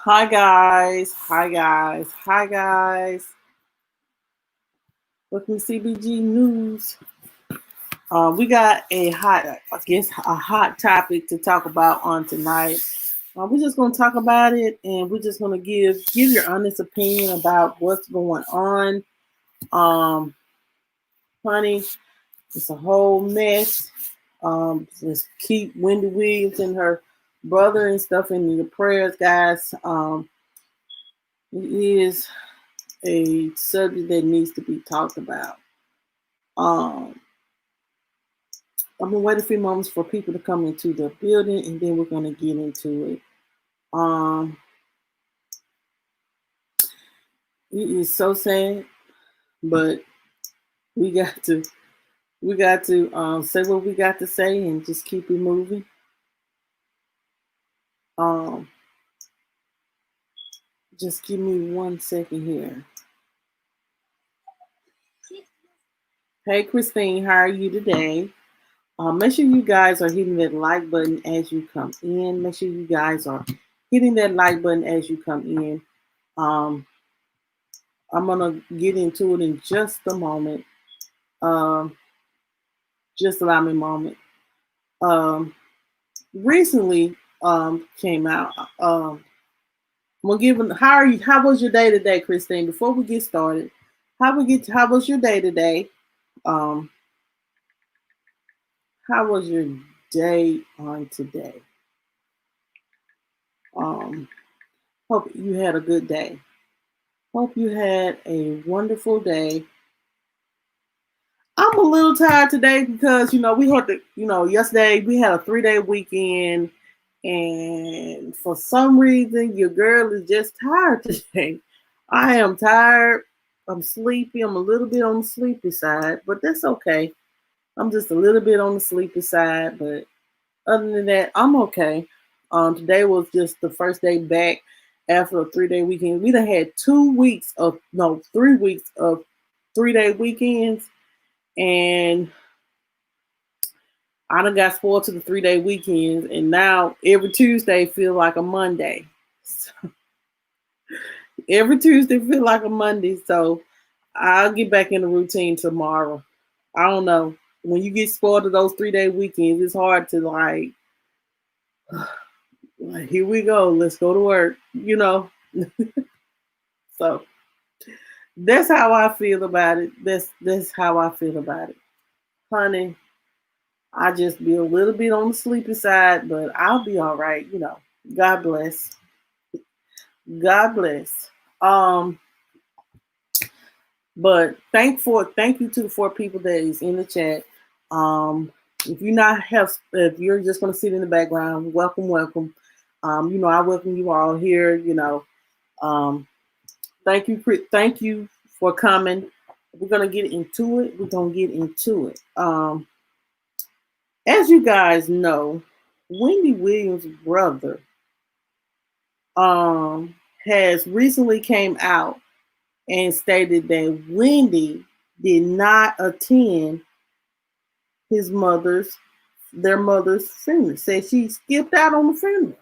Hi guys, hi guys, hi guys. Welcome to CBG News. We got a hot topic to talk about on tonight. We're just gonna talk about it, and we're just gonna give your honest opinion about what's going on. Um, Honey, it's a whole mess. Just keep Wendy Williams and her brother and stuff in your prayers, guys. It is a subject that needs to be talked about. Um, I'm gonna wait a few moments for people to come into the building, and then we're gonna get into it. Um, it is so sad, but we got to say what we got to say and just keep it moving. Um, just give me 1 second here. Hey, Christine, how are you today? Make sure you guys are hitting that like button as you come in. Make sure you guys are hitting that like button as you come in. Um, I'm gonna get into it in just a moment. Um, just allow me a moment. Um, recently came out. I'm gonna give. How are you? How was your day today, Christine? Before we get started, How was your day today? Um, how was your day on today? Um, hope you had a good day. Hope you had a wonderful day. I'm a little tired today because we had yesterday we had a 3-day weekend, and for some reason your girl is just tired today. I am tired. I'm sleepy. I'm a little bit on the sleepy side, but that's okay. I'm just a little bit on the sleepy side, but other than that, I'm okay. Today was just the first day back after a 3-day weekend. We done had 2 weeks of no 3 weeks of 3-day weekends, and I done got spoiled to the 3-day weekends, and now every Tuesday feel like a Monday. So, every Tuesday feel like a Monday. So I'll get back in the routine tomorrow. I don't know. When you get spoiled to those 3-day weekends, it's hard to like here we go. Let's go to work. So that's how I feel about it. That's how I feel about it, honey. I just be a little bit on the sleepy side, but I'll be all right. God bless. God bless. Um, but thank you to the 4 people that is in the chat. If you're just gonna sit in the background, welcome, welcome. I welcome you all here. Um, thank you for coming. We're gonna get into it. We're gonna get into it. As you guys know, Wendy Williams' brother um has recently came out and stated that Wendy did not attend his their mother's funeral. Said she skipped out on the funeral.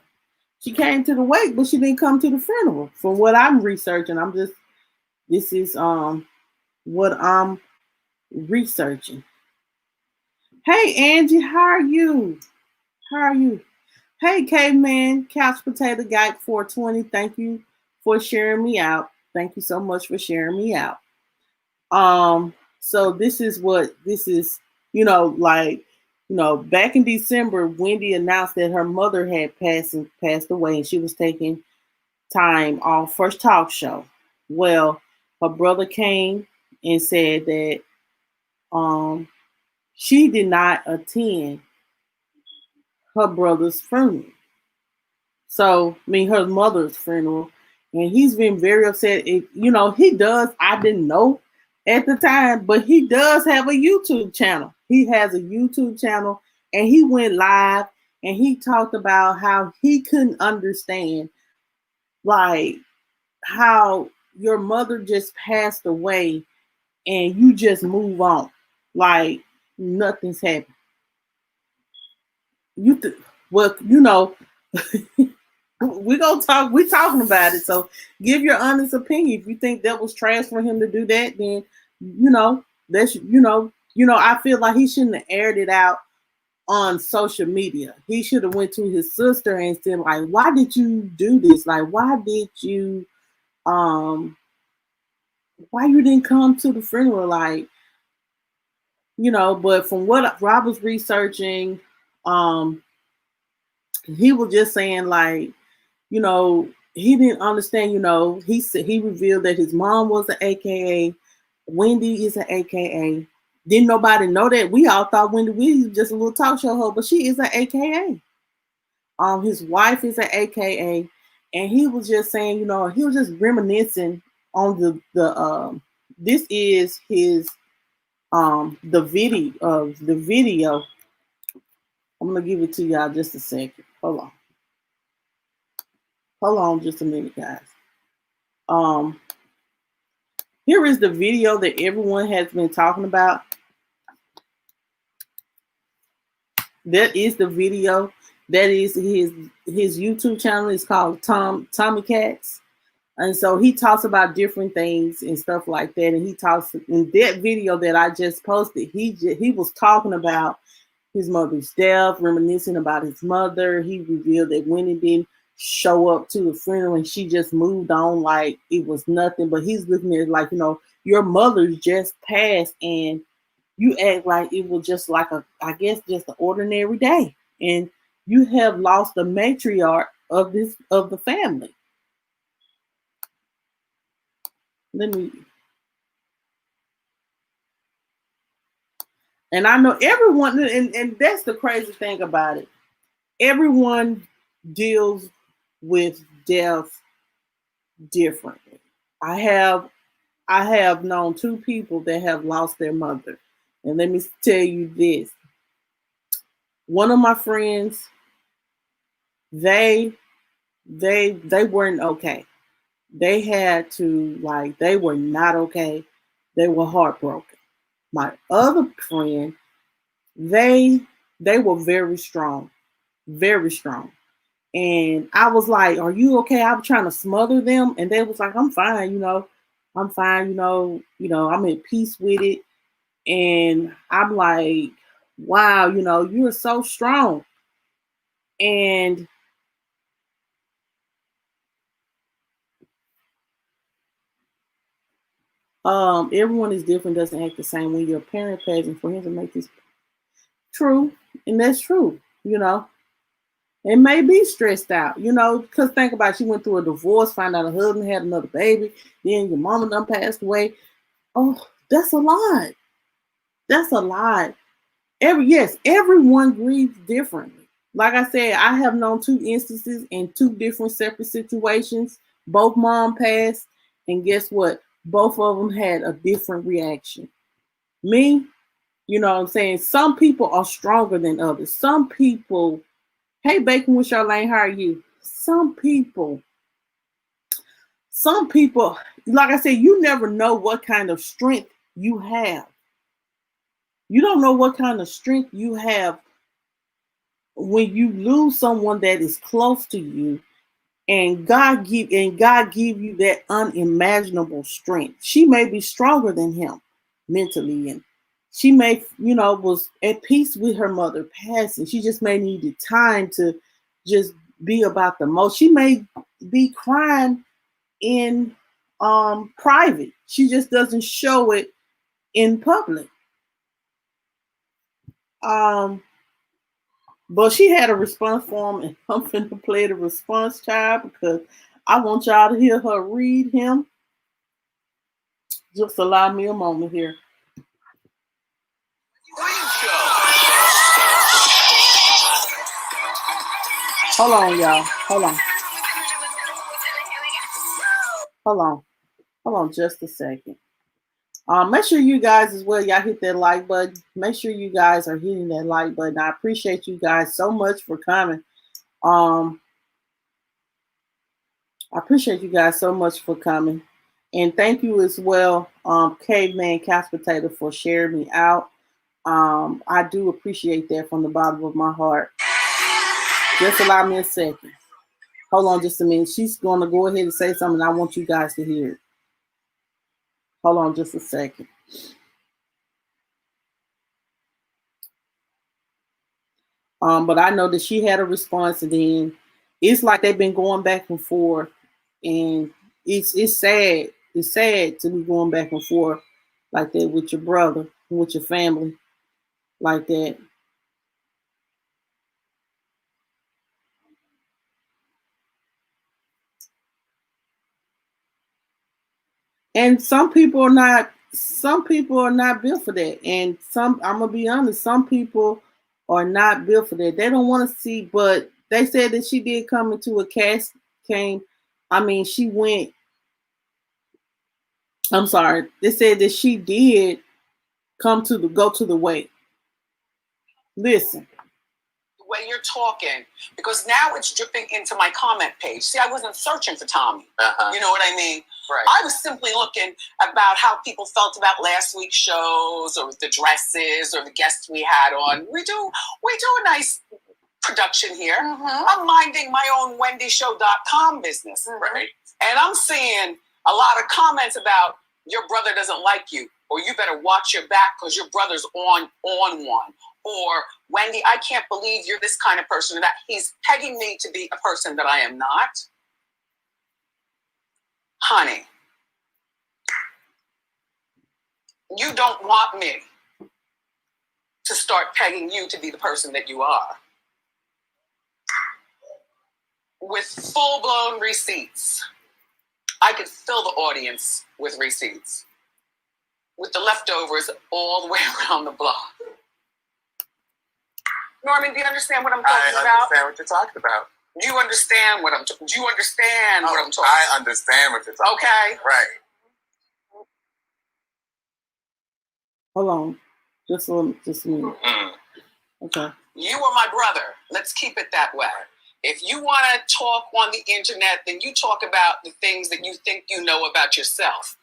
She came to the wake, but she didn't come to the funeral. From what I'm researching, this is what I'm researching. Hey Angie, how are you? How are you? Hey Caveman, Couch Potato Guy 420. Thank you for sharing me out. Thank you so much for sharing me out. So this is, back in December, Wendy announced that her mother had passed away, and she was taking time off for talk show. Well, her brother came and said that um she did not attend her brother's funeral. So, I mean, her mother's funeral, and he's been very upset. He does. I didn't know at the time, but he does have a YouTube channel. He has a YouTube channel, and he went live and he talked about how he couldn't understand, like, how your mother just passed away and you just move on, like nothing's happened. Well, We gonna talk. We talking about it. So give your honest opinion. If you think that was trash for him to do that, then that's I feel like he shouldn't have aired it out on social media. He should have went to his sister and said, like, why did you do this? Like, um why you didn't come to the funeral? Like, but from what Rob was researching, um, he was just saying, like, he didn't understand, he said he revealed that his mom was an AKA, Wendy is an AKA. Didn't nobody know that? We all thought Wendy Williams was just a little talk show host, but she is an AKA. His wife is an AKA, and he was just saying, he was just reminiscing on the this is his the video. I'm gonna give it to y'all just a second. Hold on just a minute, guys. Here is the video that everyone has been talking about. That is the video. That is his YouTube channel. It's called Tommy Cats. And so he talks about different things and stuff like that. And he talks in that video that I just posted. He was talking about his mother's death, reminiscing about his mother. He revealed that Winnie didn't show up to the funeral and she just moved on like it was nothing. But he's looking at it like, your mother's just passed and you act like it was just like just an ordinary day. And you have lost the matriarch of the family. And I know everyone, and that's the crazy thing about it. Everyone deals with death differently. I have known two people that have lost their mother. And let me tell you this. One of my friends, they weren't okay. They had to, they were not okay. They were heartbroken. My other friend, they were very strong. Very strong. And I was like, are you okay? I was trying to smother them. And they was like, I'm fine, I'm fine, I'm at peace with it. And I'm like, wow, you're so strong. And everyone is different, doesn't act the same. When your parent passes, and for him to make this true, and that's true, It may be stressed out, because think about it, you went through a divorce, find out a husband had another baby, then your mama done passed away. Oh, that's a lot. That's a lot. Everyone grieves differently. Like I said, I have known two instances in two different separate situations. Both mom passed, and guess what? Both of them had a different reaction. Me, what I'm saying? Some people are stronger than others. Some people, hey, Bacon with Charlene, how are you? Some people, like I said, you never know what kind of strength you have. You don't know what kind of strength you have when you lose someone that is close to you, and God give you that unimaginable strength. She may be stronger than him mentally, and she may, was at peace with her mother passing. She just may need the time to just be about the most. She may be crying in private. She just doesn't show it in public. But she had a response form, and I'm finna play the response, child, because I want y'all to hear her read him. Just allow me a moment here. Hold on, y'all. Hold on just a second. Make sure you guys as well, y'all hit that like button. Make sure you guys are hitting that like button. I appreciate you guys so much for coming. I appreciate you guys so much for coming. And thank you as well, Caveman Couch Potato, for sharing me out. I do appreciate that from the bottom of my heart. Just allow me a second. Hold on just a minute. She's going to go ahead and say something. I want you guys to hear it. Hold on just a second. But I know that she had a response, and then it's like they've been going back and forth, and it's sad. It's sad to be going back and forth like that with your brother, with your family, like that. And some people are not built for that. And I'm gonna be honest, some people are not built for that. They don't want to see, but they said that she did come into a cast came. I mean, she went. I'm sorry. They said that she did go to the way. Listen. The way you're talking, because now it's dripping into my comment page. See, I wasn't searching for Tommy. You know what I mean? Right. I was simply looking about how people felt about last week's shows, or the dresses, or the guests we had on. We do a nice production here. I'm minding my own WendyShow.com business, right? And I'm seeing a lot of comments about your brother doesn't like you, or you better watch your back because your brother's on one. Or, Wendy, I can't believe you're this kind of person. That he's pegging me to be a person that I am not. Honey, you don't want me to start pegging you to be the person that you are. With full-blown receipts. I could fill the audience with receipts. With the leftovers all the way around the block. Norman, do you understand what I'm talking about? I understand what you're talking about. Do you understand what I'm talking about? I understand what you're talking about. Okay. Right. Hold on. Just a minute. Okay. You are my brother. Let's keep it that way. If you want to talk on the internet, then you talk about the things that you think you know about yourself.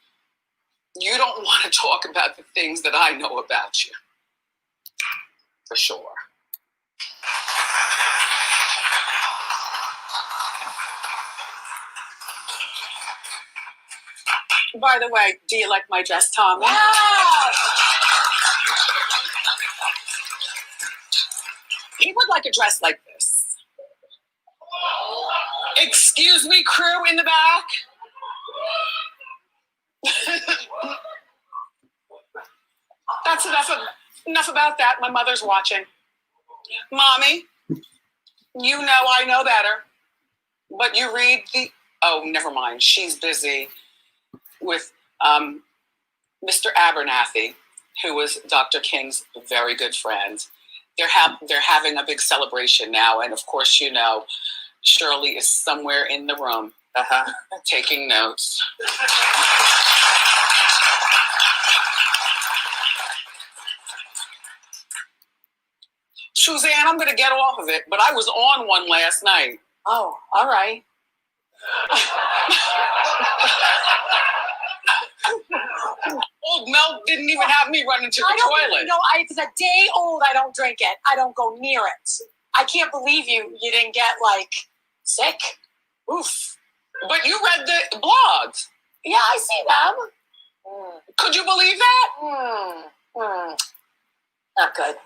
You don't want to talk about the things that I know about you. For sure. By the way, do you like my dress, Tommy? Yeah! He would like a dress like this. Excuse me, crew in the back. That's enough about that. My mother's watching. Mommy, you know I know better. But you read the... Oh, never mind. She's busy with Mr. Abernathy, who was Dr. King's very good friend. They're having a big celebration now. And of course, you know, Shirley is somewhere in the room taking notes. Suzanne, I'm going to get off of it, but I was on one last night. Oh, all right. Old Mel didn't even have me run into the toilet. No, it's a day old. I don't drink it. I don't go near it. I can't believe you didn't get, like, sick. Oof. But you read the blogs. Yeah, I see them. Could you believe that? Not good.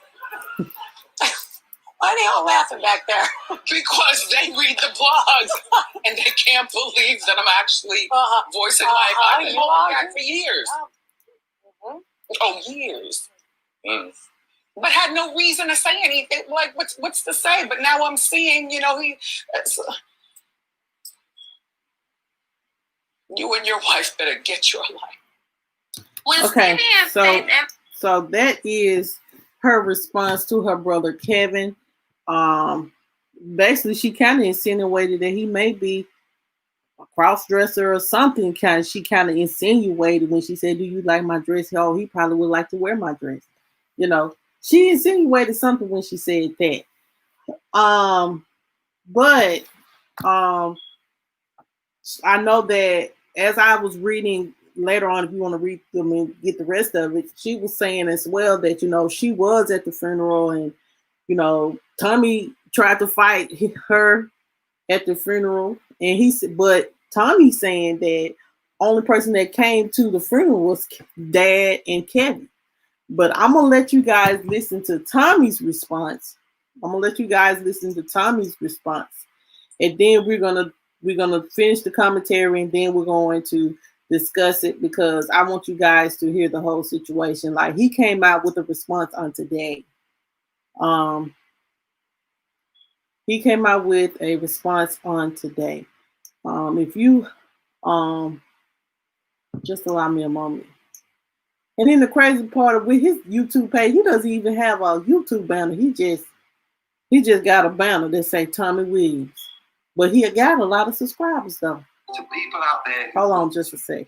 Why are they all laughing back there? Because they read the blogs and they can't believe that I'm actually voicing my I've been holding back for years. Oh, years. But had no reason to say anything. Like, what's to say? But now I'm seeing, you know, you and your wife better get your life. Okay, so that is her response to her brother Kevin. Basically, she kind of insinuated that he may be a cross-dresser or something. She kind of insinuated when she said, "Do you like my dress?" Oh, he probably would like to wear my dress. You know, she insinuated something when she said that. But I know that as I was reading later on, if you want to read them and get the rest of it, she was saying as well that, you know, she was at the funeral and, you know, Tommy tried to fight her at the funeral, and but Tommy's saying that only person that came to the funeral was Dad and Kevin. But I'm gonna let you guys listen to Tommy's response. And then we're gonna finish the commentary, and then we're going to discuss it because I want you guys to hear the whole situation. Like, he came out with a response on today. He came out with a response on today. If you just allow me a moment. And then the crazy part of with his YouTube page, he doesn't even have a YouTube banner. He just got a banner that say Tommy Williams. But he got a lot of subscribers though. To people out there. Hold on just a second.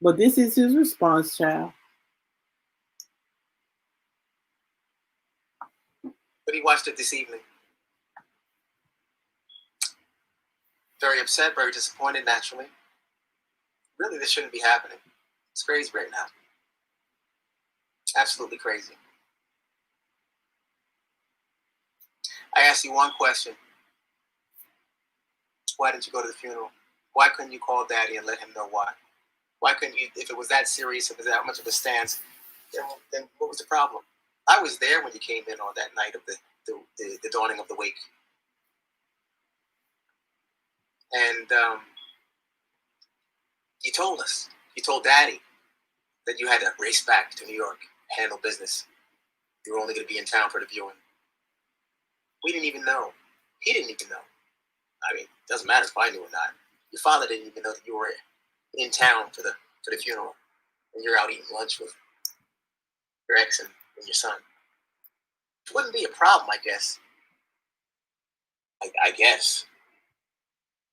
But this is his response, child. But he watched it this evening. Very upset, very disappointed, naturally. Really, this shouldn't be happening. It's crazy right now. Absolutely crazy. I asked you one question. Why didn't you go to the funeral? Why couldn't you call Daddy and let him know why? Why couldn't you, if it was that serious, if it was that much of a stance, then what was the problem? I was there when you came in on that night of the dawning of the wake. And you told us, you told Daddy that you had to race back to New York, handle business. You were only going to be in town for the viewing. We didn't even know. He didn't even know. I mean, it doesn't matter if I knew or not. Your father didn't even know that you were in town for the funeral, and you're out eating lunch with your ex and your son. It wouldn't be a problem, I guess. I guess.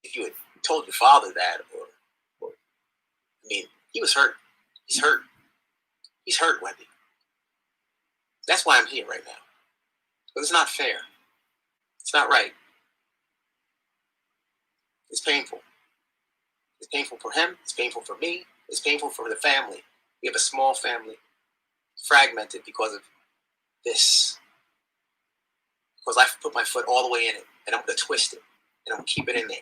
If you had told your father that, or I mean, he was hurt. He's hurt. He's hurt, Wendy. That's why I'm here right now. But it's not fair. It's not right. It's painful. It's painful for him. It's painful for me. It's painful for the family. We have a small family, fragmented because of this. Because I put my foot all the way in it, and I'm going to twist it, and I'm going to keep it in there.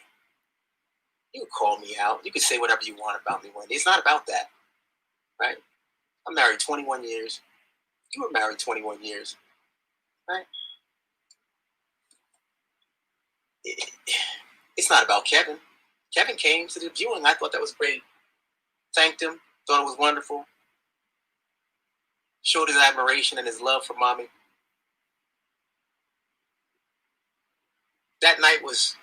You can call me out. You can say whatever you want about me, Wendy. It's not about that, right? I'm married 21 years. You were married 21 years, right? It's not about Kevin. Kevin came to the viewing. I thought that was great. Thanked him. Thought it was wonderful. Showed his admiration and his love for mommy. That night was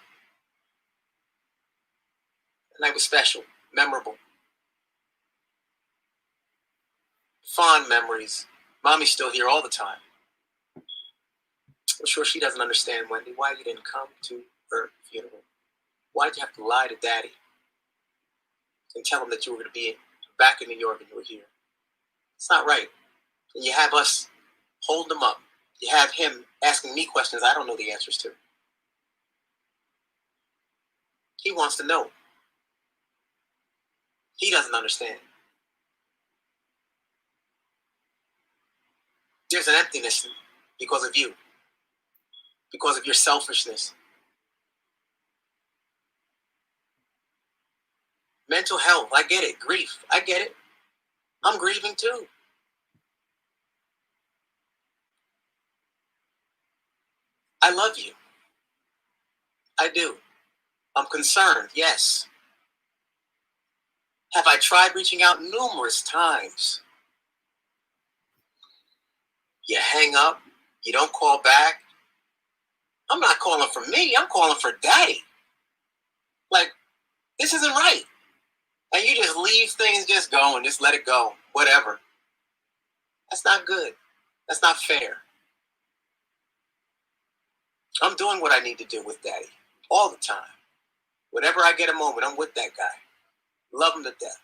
special, memorable. Fond memories. Mommy's still here all the time. I'm sure she doesn't understand, Wendy, why you didn't come to her funeral. Why'd you have to lie to Daddy and tell him that you were going to be back in New York and you were here? It's not right. And you have us hold him up. You have him asking me questions I don't know the answers to. He wants to know. He doesn't understand. There's an emptiness because of you. Because of your selfishness. Mental health, I get it. Grief, I get it. I'm grieving too. I love you. I do. I'm concerned, yes. Have I tried reaching out numerous times? You hang up. You don't call back. I'm not calling for me. I'm calling for Daddy. Like, this isn't right. And you just leave things just going. Just let it go. Whatever. That's not good. That's not fair. I'm doing what I need to do with Daddy. All the time. Whenever I get a moment, I'm with that guy. Love him to death.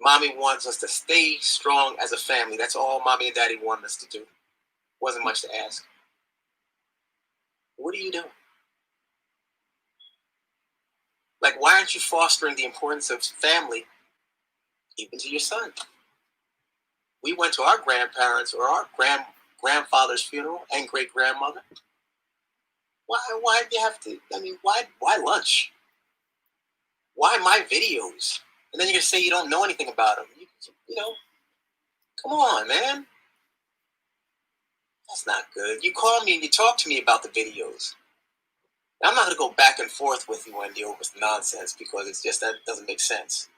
Mommy wants us to stay strong as a family. That's all Mommy and Daddy wanted us to do. Wasn't much to ask. What are you doing? Like, why aren't you fostering the importance of family even to your son? We went to our grandparents or our grandfather's funeral and great-grandmother. Why do you have to? I mean, why lunch? Why my videos? And then you're gonna say you don't know anything about them. You know, come on, man. That's not good. You call me and you talk to me about the videos. I'm not going to go back and forth with you, Wendy, over nonsense because it's just that doesn't make sense.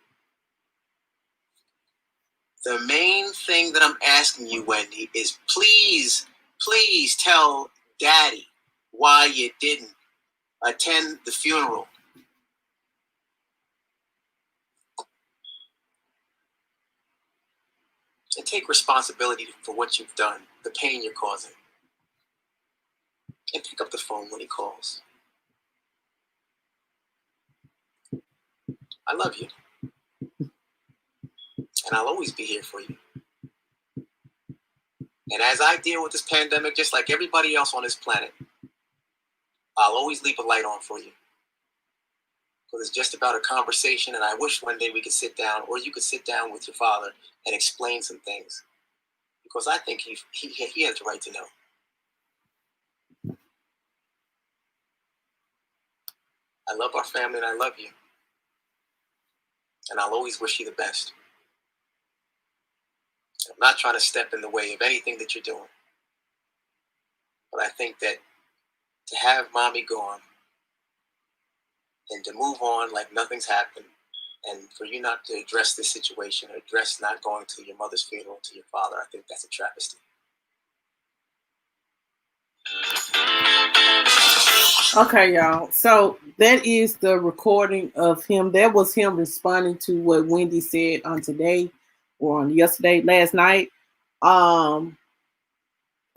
The main thing that I'm asking you, Wendy, is please tell Daddy why you didn't attend the funeral. And take responsibility for what you've done, the pain you're causing. And pick up the phone when he calls. I love you. And I'll always be here for you. And as I deal with this pandemic, just like everybody else on this planet, I'll always leave a light on for you. Because it's just about a conversation, and I wish one day we could sit down, or you could sit down with your father and explain some things. Because I think he has the right to know. I love our family, and I love you. And I'll always wish you the best. I'm not trying to step in the way of anything that you're doing. But I think that to have Mommy gone and to move on like nothing's happened, and for you not to address this situation or address not going to your mother's funeral, to your father, I think that's a travesty. Okay, y'all. So that is the recording of him. That was him responding to what Wendy said on today or on yesterday, last night.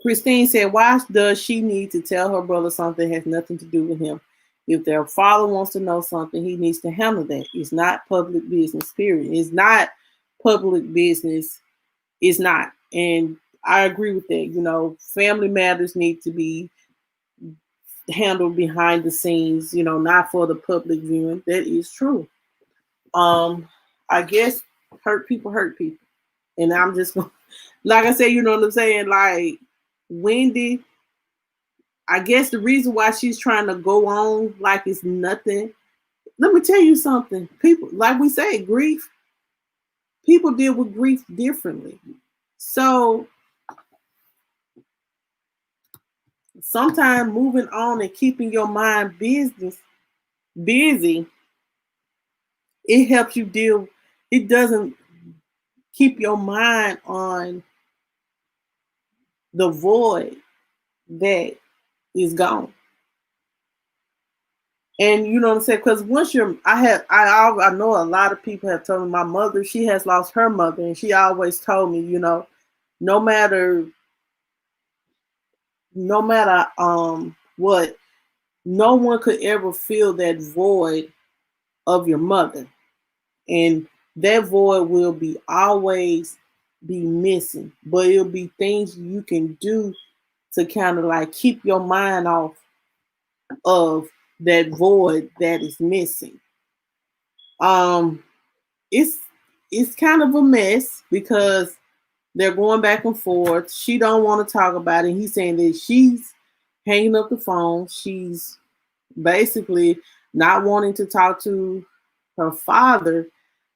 Christine said, why does she need to tell her brother something that has nothing to do with him? If their father wants to know something, he needs to handle that. It's not public business, period. It's not public business. It's not. And I agree with that. You know, family matters need to be handled behind the scenes, you know, not for the public viewing. That is true. I guess hurt people. And I'm just like I said, you know what I'm saying? Like Wendy, I guess the reason why she's trying to go on like it's nothing. Let me tell you something. People, like we say, grief, people deal with grief differently. So sometimes moving on and keeping your mind busy, it helps you deal. It doesn't keep your mind on the void that is gone. And you know what I'm saying? Because once I know a lot of people have told me, my mother, she has lost her mother, and she always told me, you know, no matter what, no one could ever fill that void of your mother. And that void will be always be missing. But it'll be things you can do to kind of like keep your mind off of that void that is missing. It's kind of a mess because they're going back and forth. She don't want to talk about it. He's saying that she's hanging up the phone. She's basically not wanting to talk to her father,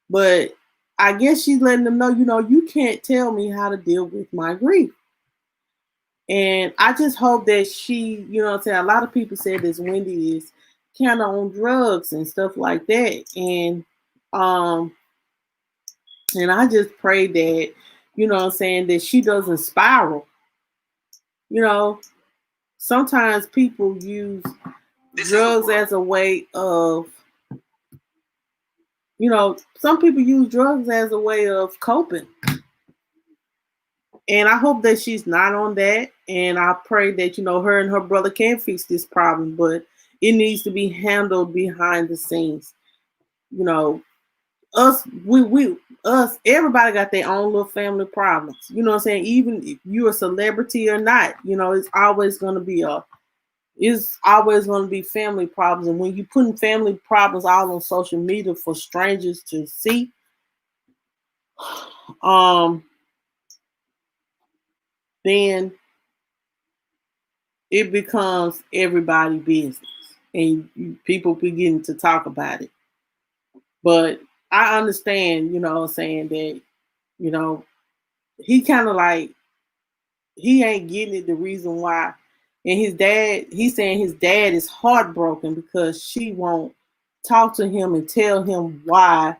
but I guess she's letting them know, you know, you can't tell me how to deal with my grief. And I just hope that she, you know what I'm saying, a lot of people say this Wendy is kind of on drugs and stuff like that. And I just pray that, you know what I'm saying, that she doesn't spiral. You know, sometimes people use drugs as a way of, you know, some people use drugs as a way of coping. And I hope that she's not on that. And I pray that, you know, her and her brother can fix this problem, but it needs to be handled behind the scenes. You know, everybody got their own little family problems. You know what I'm saying? Even if you're a celebrity or not, you know, it's always going to be family problems. And when you putting family problems all on social media for strangers to see, then it becomes everybody's business, and people begin to talk about it. But I understand, saying that, he kind of like, he ain't getting it the reason why. And his dad, he's saying his dad is heartbroken because she won't talk to him and tell him why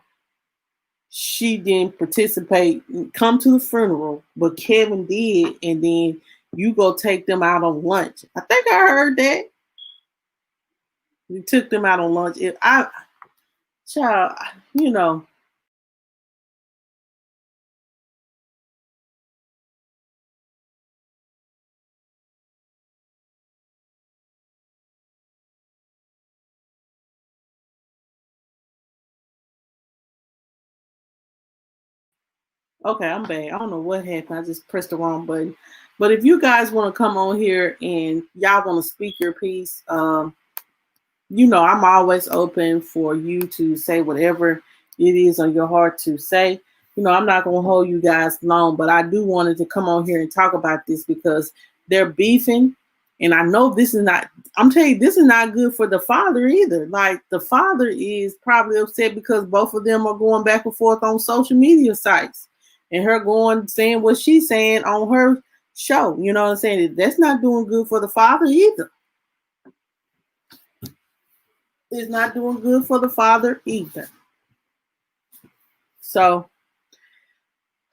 she didn't participate, come to the funeral, but Kevin did, and then you go take them out on lunch. I think I heard that. You took them out on lunch. Child, Okay, I'm back. I don't know what happened. I just pressed the wrong button. But if you guys want to come on here and y'all want to speak your piece, I'm always open for you to say whatever it is on your heart to say. I'm not going to hold you guys long, but I do wanted to come on here and talk about this because they're beefing. And I know this is not, I'm telling you, this is not good for the father either. Like, the father is probably upset because both of them are going back and forth on social media sites and her going, saying what she's saying on her show. You know what I'm saying? That's not doing good for the father either. It's not doing good for the father either. So,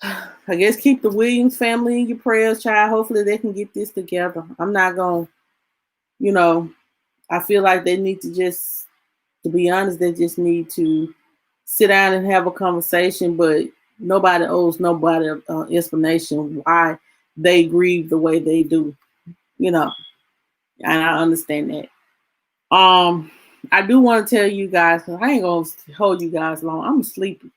I guess keep the Williams family in your prayers, child. Hopefully they can get this together. I'm not going to, I feel like they need to just, to be honest, they just need to sit down and have a conversation, but nobody owes nobody an explanation why they grieve the way they do, and I understand that. I do want to tell you guys, cause I ain't gonna hold you guys long. I'm sleepy.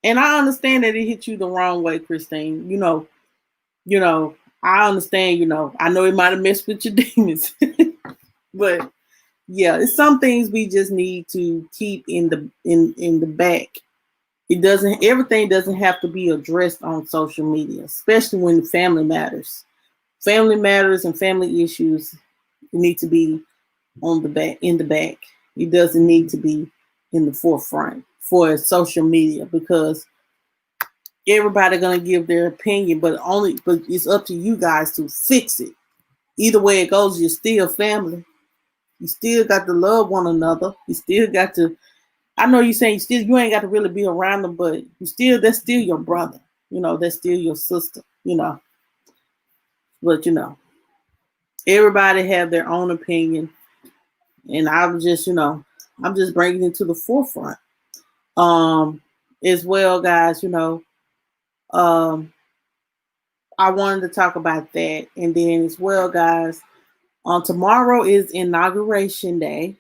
And I understand that it hit you the wrong way, Christine. I understand, I know it might have messed with your demons. But yeah, it's some things we just need to keep in the back. Everything doesn't have to be addressed on social media, especially when family matters. Family matters and family issues need to be in the back. It doesn't need to be in the forefront for social media, because everybody gonna give their opinion, but it's up to you guys to fix it. Either way it goes, you're still family. You still got to love one another. You still got to, I know you're saying you ain't got to really be around them, but that's still your brother. That's still your sister, But everybody have their own opinion. And I'm just bringing it to the forefront. As well, guys, I wanted to talk about that. And then as well, guys, tomorrow is Inauguration Day.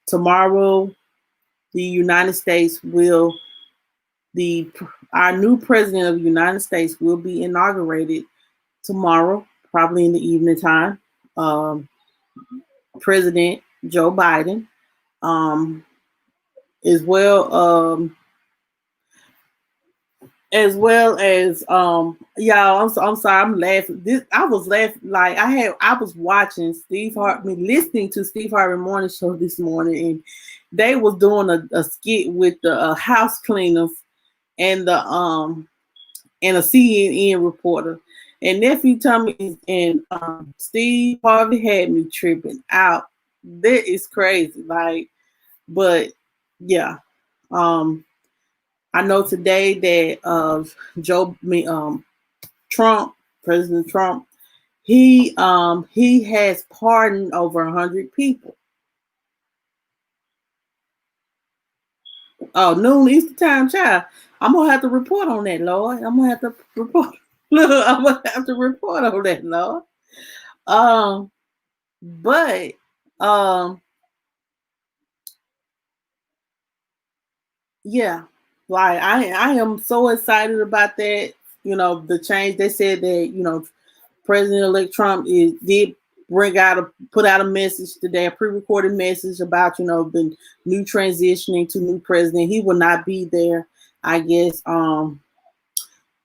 Tomorrow, the United States our new president of the United States will be inaugurated tomorrow, probably in the evening time. President Joe Biden, as well as y'all. I'm sorry, I'm laughing. I was laughing like I was watching listening to Steve Harvey Morning Show this morning, and they was doing a skit with the house cleaners and a CNN reporter. And nephew Tommy and Steve Harvey had me tripping out. That is crazy. Like, but yeah. I know today that President Trump, he has pardoned over 100 people. Oh, noon Eastern time, child. I'm gonna have to report on that, Lord. I'm gonna have to report. Look, I'm gonna have to report on that, Lord. But yeah, like I am so excited about that. The change. They said that President-elect Trump did put out a message today, a pre-recorded message about the new transitioning to new president. He will not be there, I guess,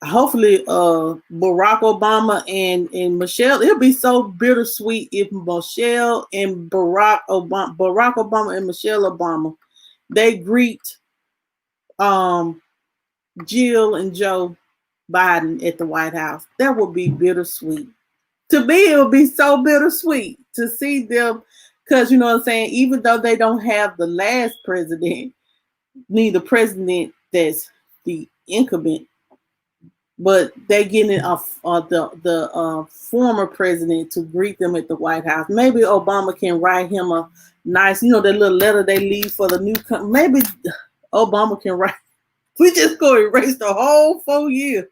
hopefully Barack Obama and Michelle, it'll be so bittersweet if Michelle and Barack Obama and Michelle Obama, they greet Jill and Joe Biden at the White House. That would be bittersweet. To me, it would be so bittersweet to see them, because you know what I'm saying, even though they don't have the last president, neither president that's the incumbent, but they getting the former president to greet them at the White House. Maybe Obama can write him a nice, that little letter they leave for the new. Maybe Obama can write. We just go erase the whole 4 years.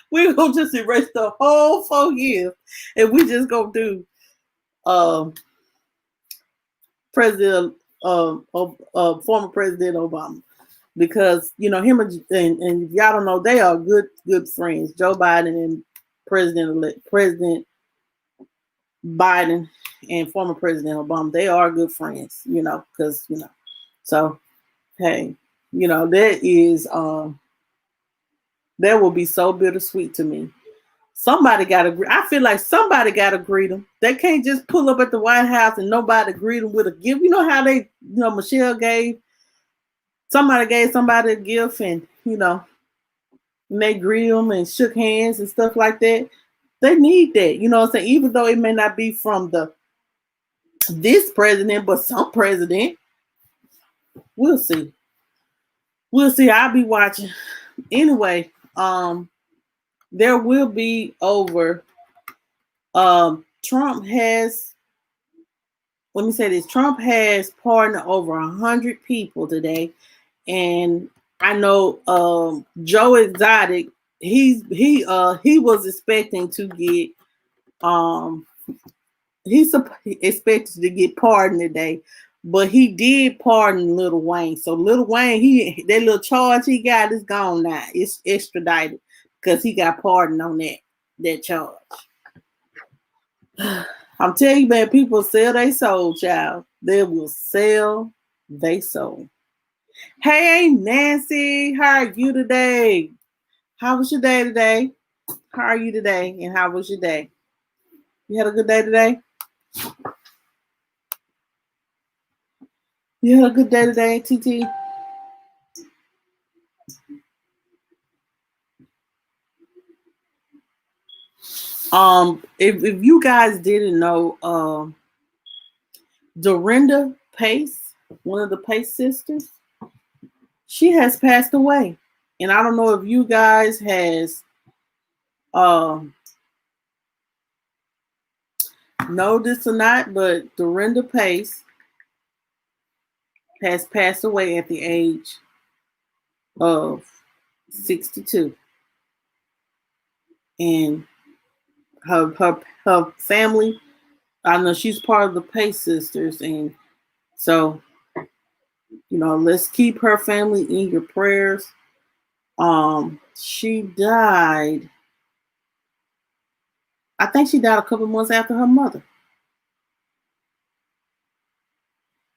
We're gonna just erase the whole 4 years, and we just gonna do President former President Obama. Because him and y'all don't know, they are good friends. Joe Biden and President Biden and former President Obama, they are good friends. Because so hey, that is that will be so bittersweet to me. Somebody gotta I feel like somebody gotta greet them. They can't just pull up at the White House and nobody greet them with a gift. You know how they, Michelle gave somebody a gift, and and they greeted them and shook hands and stuff like that. They need that, what I'm saying? Even though it may not be from this president, but some president. We'll see. I'll be watching. Anyway, there will be over. Trump has. Let me say this: Trump has pardoned over 100 people today. And I know Joe Exotic, he was expecting to get he's expected to get pardoned today, but he did pardon Lil Wayne. So Lil Wayne, that little charge he got is gone now. It's extradited because he got pardoned on that charge. I'm telling you, man, people sell their soul, child. They will sell their soul. Hey, Nancy, how are you today? How was your day today? How are you today? And how was your day? You had a good day today? You had a good day today, TT? If you guys didn't know, Dorinda Pace, one of the Pace sisters, she has passed away. And I don't know if you guys has know this or not, but Dorinda Pace has passed away at the age of 62. And her family, I know she's part of the Pace sisters, and so let's keep her family in your prayers. She died, I think she died a couple months after her mother.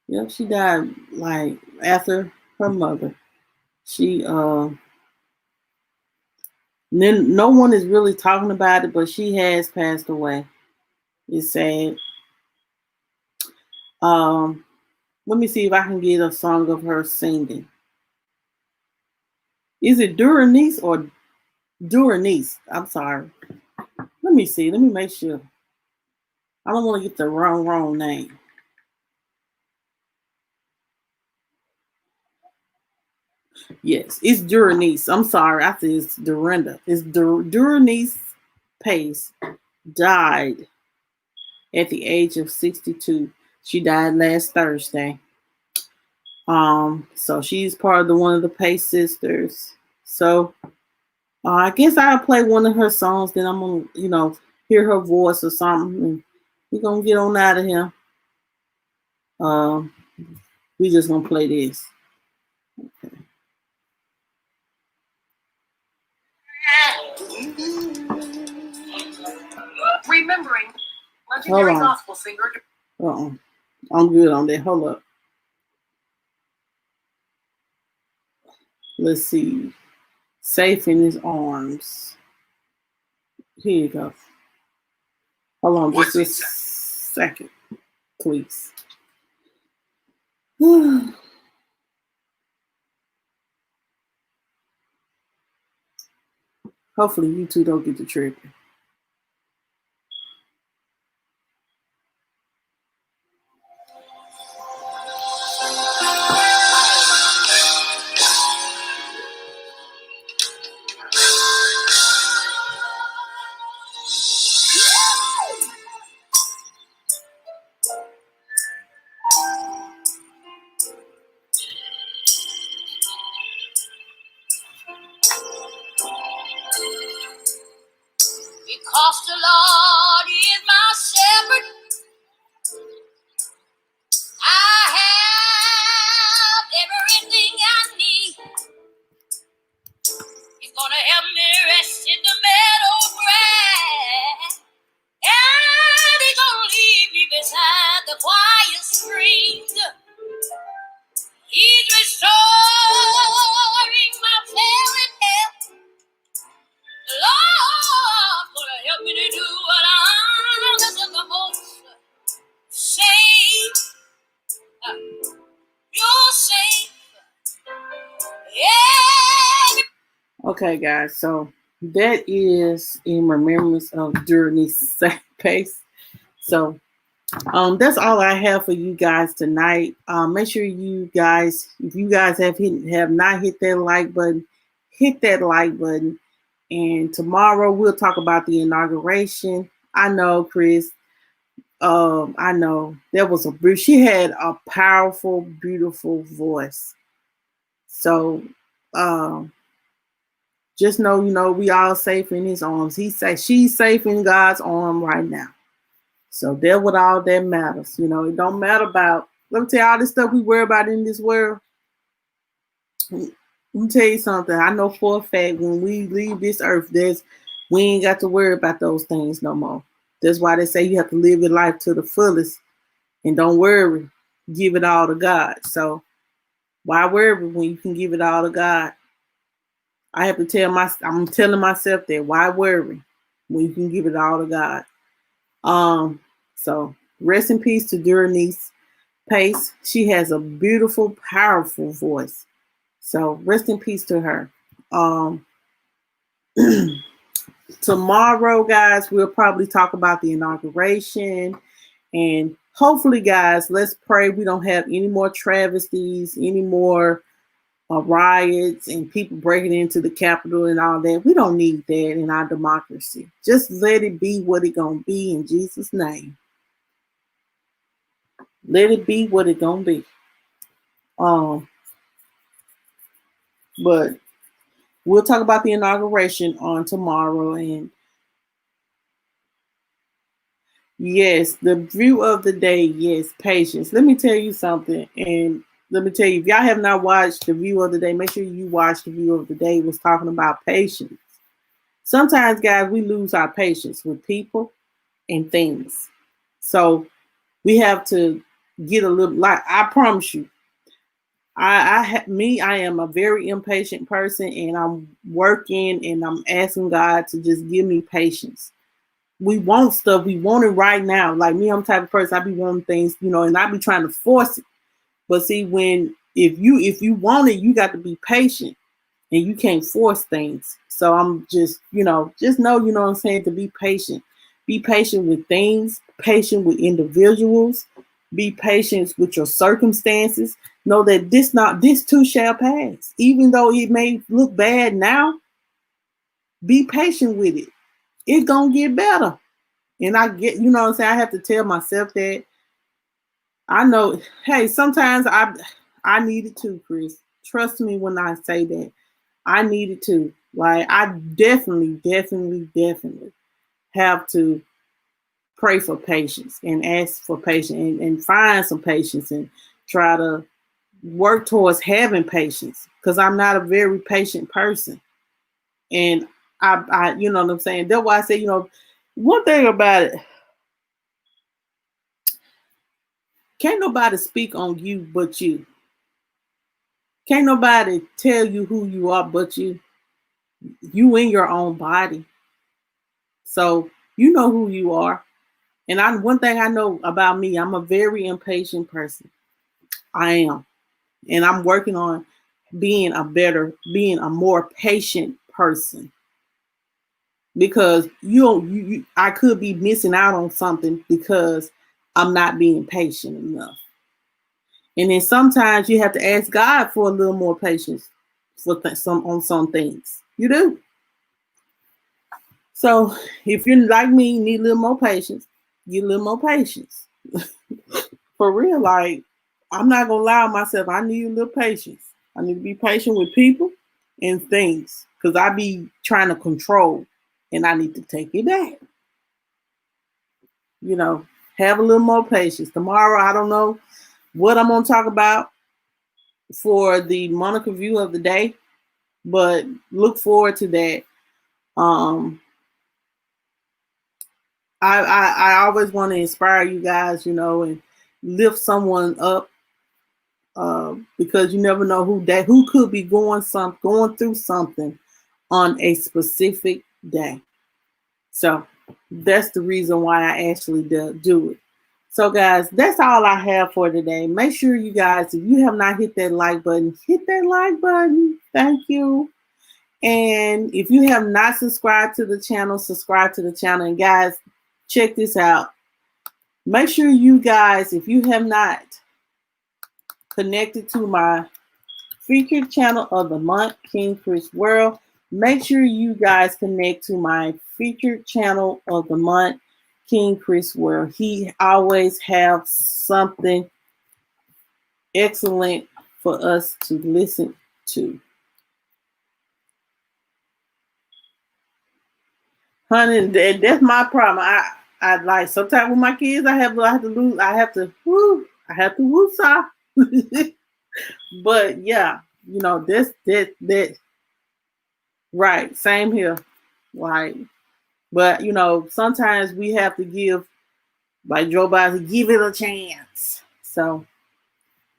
Yep, she died like after her mother. She then no one is really talking about it, but she has passed away. It's sad. Let me see if I can get a song of her singing. Is it Duranice or Duranice? I'm sorry. Let me see. Let me make sure. I don't want to get the wrong name. Yes, it's Duranice. I'm sorry. I said it's Dorinda. It's Duranice Pace died at the age of 62. She died last Thursday. So she's part of one of the Pace sisters. So I guess I'll play one of her songs, then I'm gonna, hear her voice or something, and we're gonna get on out of here. We just gonna play this. Okay. Remembering legendary gospel singer. I'm good on that. Hold up. Let's see. safe in his arms. Here you go. Hold on just a second, please. Hopefully you two don't get the tripping. Because the Lord is my shepherd, I have everything I need. He's gonna help me rest in the meadow grass, and he's gonna lead me beside the quiet streams. He's restoring my failing health. The Lord's gonna help me to do what I'm supposed to. Safe, you're safe. Yeah. Okay, guys, so that is in remembrance of Journey's safe pace. So that's all I have for you guys tonight. Make sure you guys, if you guys have not hit that like button, hit that like button. And tomorrow we'll talk about the inauguration. I know, Chris. I know she had a powerful, beautiful voice. So just know, we all safe in his arms. She's safe in God's arm right now. So that's what all that matters. It don't matter about, let me tell you all this stuff we worry about in this world. Let me tell you something. I know for a fact when we leave this earth, we ain't got to worry about those things no more. That's why they say you have to live your life to the fullest and don't worry. Give it all to God. So why worry when you can give it all to God? I have to I'm telling myself that why worry when you can give it all to God? So rest in peace to Duranice Pace. She has a beautiful, powerful voice. So rest in peace to her. Tomorrow, guys, we'll probably talk about the inauguration, and hopefully, guys, let's pray we don't have any more travesties, any more riots and people breaking into the Capitol and all that. We don't need that in our democracy. Just let it be what it's gonna be in Jesus' name. Let it be what it's gonna be. But we'll talk about the inauguration on tomorrow. And yes, the view of the day, yes, patience. Let me tell you something. And let me tell you, if y'all have not watched the view of the day, make sure you watch the view of the day. It was talking about patience. Sometimes, guys, we lose our patience with people and things. So we have to get a little, like, I promise you, I am a very impatient person, and I'm working and I'm asking God to just give me patience. We want stuff, we want it right now. Like me, I'm the type of person, I be wanting things, and I be trying to force it. But see, if you want it, you got to be patient, and you can't force things. So I'm just know, what I'm saying, to be patient. Be patient with things, patient with individuals, be patient with your circumstances. Know that this too shall pass. Even though it may look bad now, be patient with it. It's gonna get better. And I get, what I'm saying, I have to tell myself that. I know, hey, sometimes I need it too, Chris. Trust me when I say that. I need it too. Like, I definitely have to pray for patience and ask for patience and find some patience and try to work towards having patience, because I'm not a very patient person. And I you know what I'm saying? That's why I say, one thing about it, can't nobody speak on you but you. Can't nobody tell you who you are but you. You in your own body. So you know who you are. And one thing I know about me, I'm a very impatient person. I am. And I'm working on being a more patient person. Because I could be missing out on something because I'm not being patient enough. And then sometimes you have to ask God for a little more patience on some things. You do. So if you're like me, you need a little more patience. Get a little more patience. For real, like, I'm not gonna lie to myself. I need a little patience. I need to be patient with people and things because I be trying to control, and I need to take it back. You know, have a little more patience. Tomorrow, I don't know what I'm gonna talk about for the Monica view of the day, but look forward to that. I always want to inspire you guys, you know, and lift someone up because you never know who could be going through something on a specific day. So that's the reason why I actually do it. So guys, that's all I have for today. Make sure you guys, if you have not hit that like button, hit that like button. Thank you. And if you have not subscribed to the channel, subscribe to the channel. And guys, check this out. Make sure you guys, if you have not connected to my featured channel of the month, King Chris World, make sure you guys connect to my featured channel of the month, King Chris World. He always have something excellent for us to listen to. Honey, that's my problem. I like sometimes with my kids, I have to woosah. But yeah, you know, that right, same here. Like, but you know, sometimes we have to give, like Joe Biden, give it a chance. So,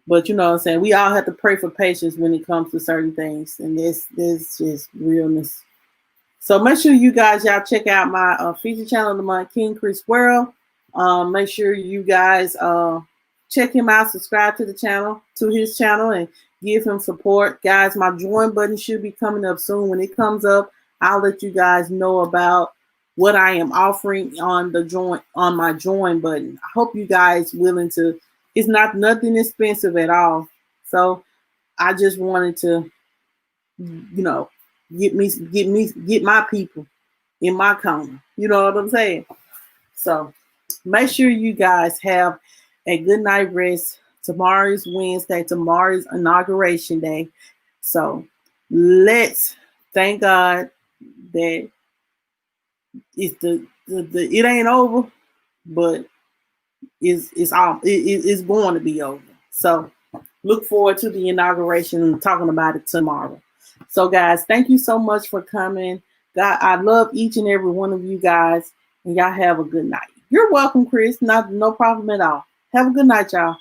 but you know what I'm saying, we all have to pray for patience when it comes to certain things, and this just realness. So make sure you guys, y'all check out my feature channel of the month, King Chris World. Make sure you guys check him out, subscribe to his channel, and give him support. Guys, my join button should be coming up soon. When it comes up, I'll let you guys know about what I am offering on my join button. I hope you guys willing to. It's nothing expensive at all. So I just wanted to, you know, get my people in my corner. You know what I'm saying? So make sure you guys have a good night rest. Tomorrow is Wednesday. Tomorrow is inauguration day. So let's thank God that it's it ain't over, but it's going to be over. So look forward to the inauguration and talking about it tomorrow. So guys, thank you so much for coming. God, I love each and every one of you guys, and y'all have a good night. You're welcome, Chris. No problem at all. Have a good night, y'all.